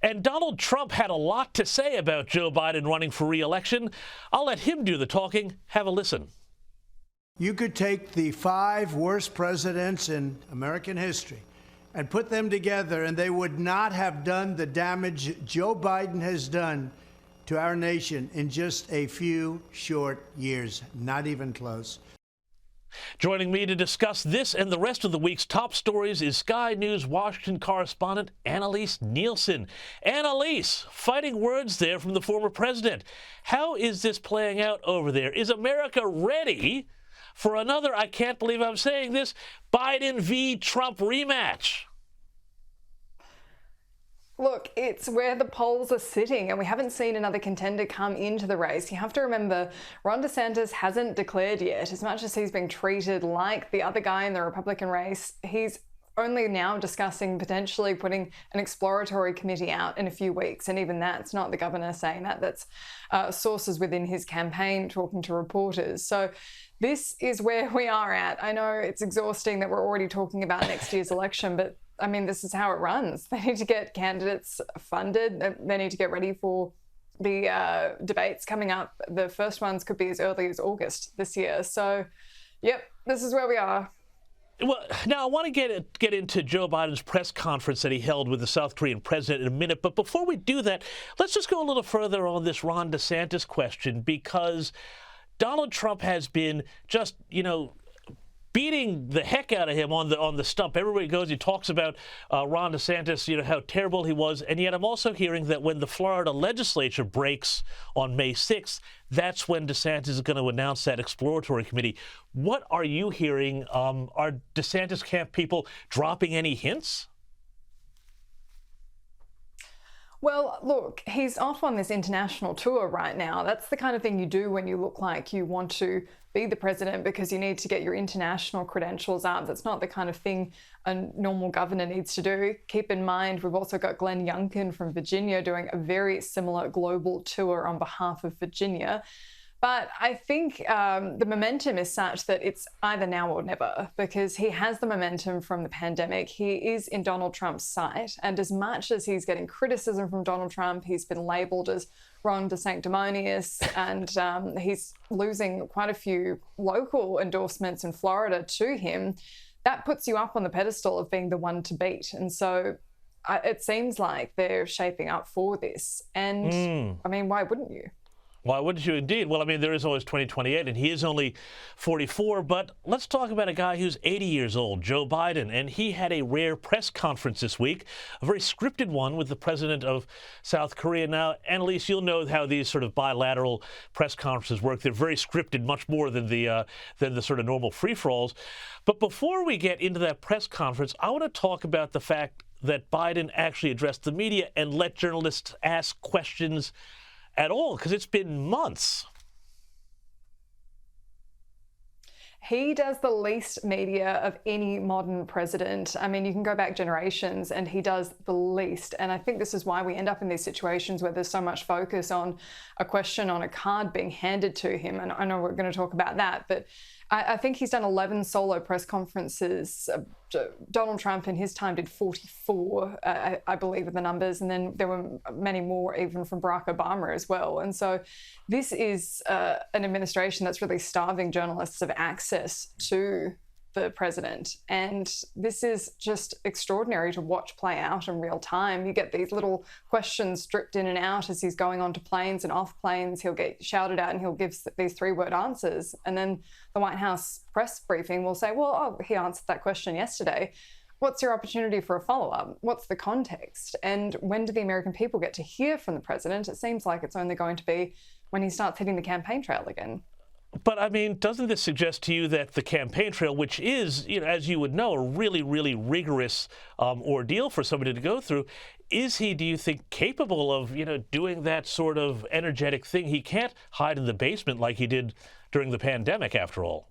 And Donald Trump had a lot to say about Joe Biden running for re-election. I'll let him do the talking. Have a listen. You could take the 5 worst presidents in American history and put them together, and they would not have done the damage Joe Biden has done to our nation in just a few short years. Not even close. Joining me to discuss this and the rest of the week's top stories is Sky News Washington correspondent Annalise Nielsen. Annalise, fighting words there from the former president. How is this playing out over there? Is America ready for another, I can't believe I'm saying this, Biden v. Trump rematch? Look, it's where the polls are sitting, and we haven't seen another contender come into the race. You have to remember, Ron DeSantis hasn't declared yet. As much as he's being treated like the other guy in the Republican race, he's only now discussing potentially putting an exploratory committee out in a few weeks. And even that's not the governor saying that. That's sources within his campaign talking to reporters. So this is where we are at. I know it's exhausting that we're already talking about next year's election, but I mean, this is how it runs. They need to get candidates funded. They need to get ready for the debates coming up. The first ones could be as early as August this year. So, yep, this is where we are. Well, now I want to get into Joe Biden's press conference that he held with the South Korean president in a minute. But before we do that, let's just go a little further on this Ron DeSantis question, because Donald Trump has been just, beating the heck out of him on the stump. Everybody goes, he talks about Ron DeSantis, how terrible he was. And yet I'm also hearing that when the Florida legislature breaks on May 6th, that's when DeSantis is going to announce that exploratory committee. What are you hearing? Are DeSantis camp people dropping any hints? Well, look, he's off on this international tour right now. That's the kind of thing you do when you look like you want to be the president, because you need to get your international credentials up. That's not the kind of thing a normal governor needs to do. Keep in mind, we've also got Glenn Youngkin from Virginia doing a very similar global tour on behalf of Virginia. But I think the momentum is such that it's either now or never, because he has the momentum from the pandemic. He is in Donald Trump's sight. And as much as he's getting criticism from Donald Trump, he's been labeled as Ron DeSanctimonious, and he's losing quite a few local endorsements in Florida to him. That puts you up on the pedestal of being the one to beat. And so it seems like they're shaping up for this. And I mean, why wouldn't you? Why wouldn't you indeed? Well, I mean, there is always 2028, and he is only 44. But let's talk about a guy who's 80 years old, Joe Biden. And he had a rare press conference this week, a very scripted one with the president of South Korea. Now, Annalise, you'll know how these sort of bilateral press conferences work. They're very scripted, much more than the sort of normal free-for-alls. But before we get into that press conference, I want to talk about the fact that Biden actually addressed the media and let journalists ask questions at all, because it's been months. He does the least media of any modern president. I mean, you can go back generations and he does the least. And I think this is why we end up in these situations where there's so much focus on a question on a card being handed to him. And I know we're going to talk about that, but I think he's done 11 solo press conferences. Donald Trump in his time did 44, I believe, are the numbers. And then there were many more even from Barack Obama as well. And so this is an administration that's really starving journalists of access to the president. And this is just extraordinary to watch play out in real time. You get these little questions dripped in and out as he's going onto planes and off planes. He'll get shouted at and he'll give these 3-word answers. And then the White House press briefing will say, well, he answered that question yesterday. What's your opportunity for a follow-up? What's the context? And when do the American people get to hear from the president? It seems like it's only going to be when he starts hitting the campaign trail again. But, I mean, doesn't this suggest to you that the campaign trail, which is, as you would know, a really, really rigorous ordeal for somebody to go through, is he, do you think, capable of, doing that sort of energetic thing? He can't hide in the basement like he did during the pandemic, after all.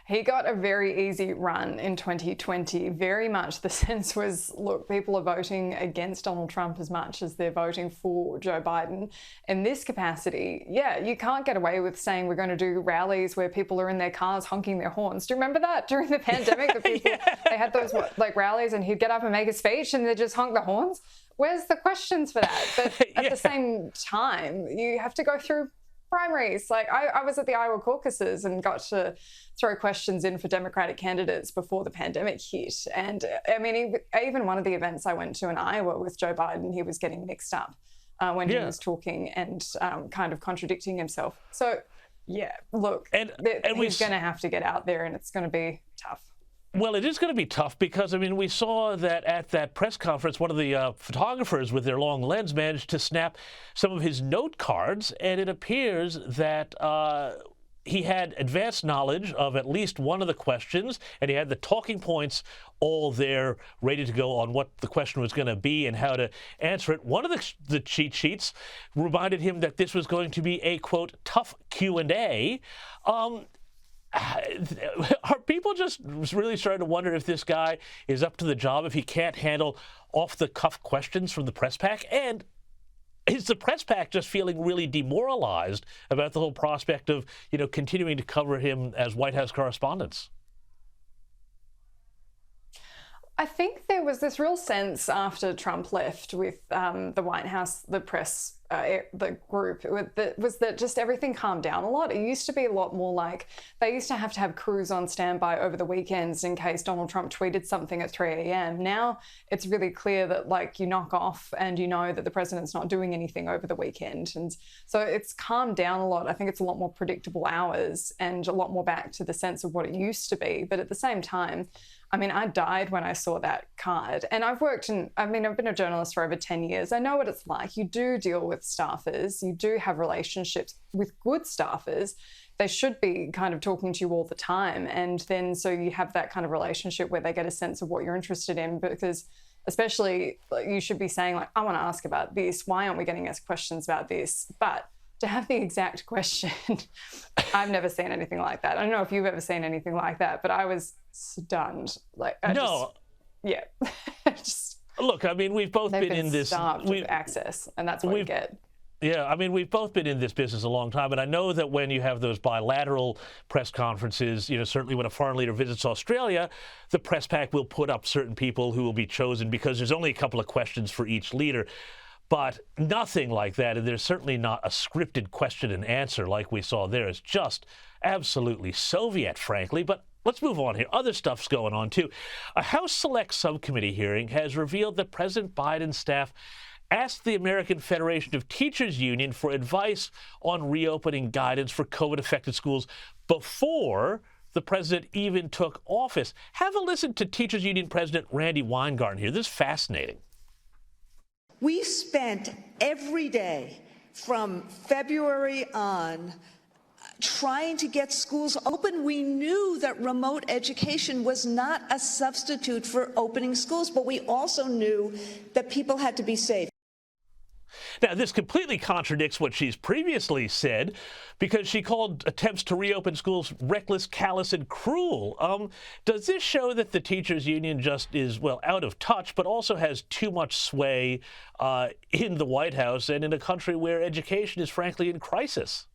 He got a very easy run in 2020. Very much the sense was, look, people are voting against Donald Trump as much as they're voting for Joe Biden. In this capacity, yeah, you can't get away with saying we're going to do rallies where people are in their cars honking their horns. Do you remember that during the pandemic? The people, they had those like rallies and he'd get up and make a speech and they just honk the horns. Where's the questions for that? But at the same time, you have to go through primaries. Like I was at the Iowa caucuses and got to throw questions in for Democratic candidates before the pandemic hit. And I mean, even one of the events I went to in Iowa with Joe Biden, he was getting mixed up when he was talking and kind of contradicting himself. So yeah, look, he's going to have to get out there and it's going to be tough. Well, it is going to be tough because, I mean, we saw that at that press conference, one of the photographers with their long lens managed to snap some of his note cards, and it appears that he had advanced knowledge of at least one of the questions, and he had the talking points all there ready to go on what the question was going to be and how to answer it. One of the cheat sheets reminded him that this was going to be a, quote, tough Q&A. Are people just really starting to wonder if this guy is up to the job, if he can't handle off-the-cuff questions from the press pack? And is the press pack just feeling really demoralized about the whole prospect of, continuing to cover him as White House correspondents? I think there was this real sense after Trump left with the White House, the press, the group, was that just everything calmed down a lot. It used to be a lot more like they used to have crews on standby over the weekends in case Donald Trump tweeted something at 3 a.m. Now it's really clear that like you knock off and you know that the president's not doing anything over the weekend. And so it's calmed down a lot. I think it's a lot more predictable hours and a lot more back to the sense of what it used to be. But at the same time, I mean, I died when I saw that card. And I've been a journalist for over 10 years. I know what it's like. You do deal with staffers. You do have relationships with good staffers. They should be kind of talking to you all the time. And then so you have that kind of relationship where they get a sense of what you're interested in, because especially you should be saying like, I want to ask about this. Why aren't we getting asked questions about this? But to have the exact question, I've never seen anything like that. I don't know if you've ever seen anything like that, but I was stunned. Look, I mean, we've both been in this. We've access, and that's what we get. Yeah, I mean, we've both been in this business a long time, and I know that when you have those bilateral press conferences, certainly when a foreign leader visits Australia, the press pack will put up certain people who will be chosen because there's only a couple of questions for each leader. But nothing like that, and there's certainly not a scripted question and answer like we saw there. It's just absolutely Soviet, frankly. But let's move on here. Other stuff's going on, too. A House Select Subcommittee hearing has revealed that President Biden's staff asked the American Federation of Teachers Union for advice on reopening guidance for COVID-affected schools before the president even took office. Have a listen to Teachers Union President Randi Weingarten here. This is fascinating. We spent every day from February on trying to get schools open. We knew that remote education was not a substitute for opening schools, but we also knew that people had to be safe. Now, this completely contradicts what she's previously said, because she called attempts to reopen schools reckless, callous, and cruel. Does this show that the teachers union just is, out of touch, but also has too much sway in the White House and in a country where education is frankly in crisis?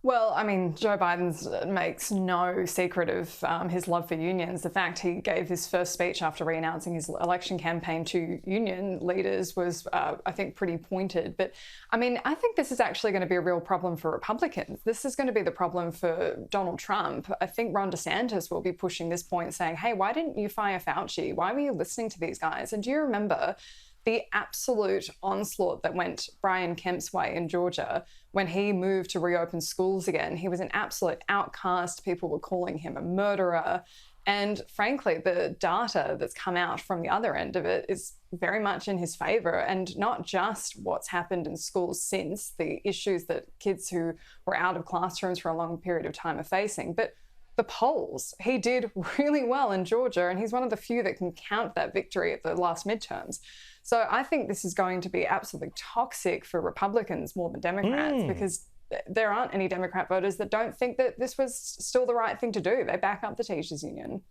Well, I mean, Joe Biden makes no secret of his love for unions. The fact he gave his first speech after re-announcing his election campaign to union leaders was, I think, pretty pointed. But, I mean, I think this is actually going to be a real problem for Republicans. This is going to be the problem for Donald Trump. I think Ron DeSantis will be pushing this point, saying, hey, why didn't you fire Fauci? Why were you listening to these guys? And do you remember the absolute onslaught that went Brian Kemp's way in Georgia when he moved to reopen schools again? He was an absolute outcast. People were calling him a murderer. And frankly, the data that's come out from the other end of it is very much in his favor, and not just what's happened in schools since, the issues that kids who were out of classrooms for a long period of time are facing, but the polls. He did really well in Georgia, and he's one of the few that can count that victory at the last midterms. So I think this is going to be absolutely toxic for Republicans more than Democrats, because there aren't any Democrat voters that don't think that this was still the right thing to do. They back up the teachers union.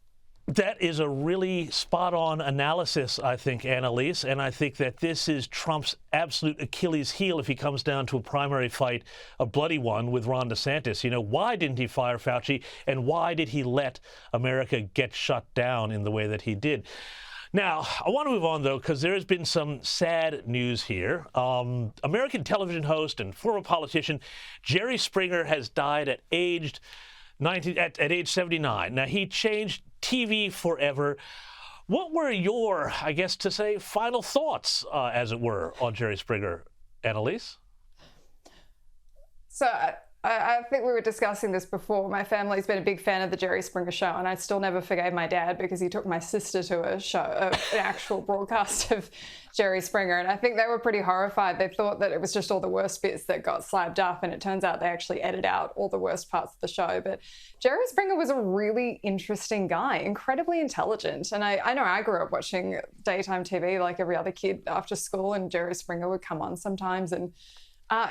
That is a really spot-on analysis, I think, Annalise, and I think that this is Trump's absolute Achilles heel if he comes down to a primary fight, a bloody one, with Ron DeSantis. You know, why didn't he fire Fauci, and why did he let America get shut down in the way that he did? Now, I want to move on, though, because there has been some sad news here. American television host and former politician Jerry Springer has died at age 79. Now, he changed TV forever. What were your, I guess to say, final thoughts, as it were, on Jerry Springer, Annalise? So I think we were discussing this before. My family's been a big fan of the Jerry Springer Show, and I still never forgave my dad because he took my sister to a show, an actual broadcast of Jerry Springer, and I think they were pretty horrified. They thought that it was just all the worst bits that got slabbed up, and it turns out they actually edit out all the worst parts of the show. But Jerry Springer was a really interesting guy, incredibly intelligent, and I know I grew up watching daytime TV like every other kid after school, and Jerry Springer would come on sometimes, and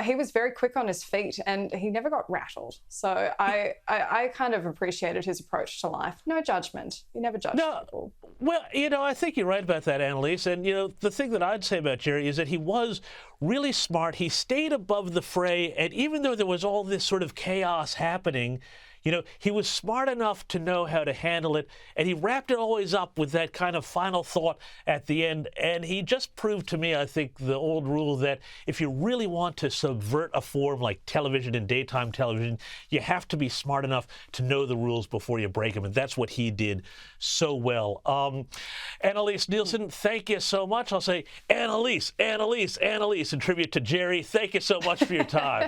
he was very quick on his feet, and he never got rattled. So I kind of appreciated his approach to life. No judgment. He never judged people. Well, you know, I think you're right about that, Annalise. And, you know, the thing that I'd say about Jerry is that he was really smart. He stayed above the fray. And even though there was all this sort of chaos happening, you know, he was smart enough to know how to handle it, and he wrapped it always up with that kind of final thought at the end. And he just proved to me, I think, the old rule that if you really want to subvert a form like television and daytime television, you have to be smart enough to know the rules before you break them, and that's what he did so well. Annalise Nielsen, thank you so much. I'll say Annalise, Annalise, Annalise in tribute to Jerry. Thank you so much for your time.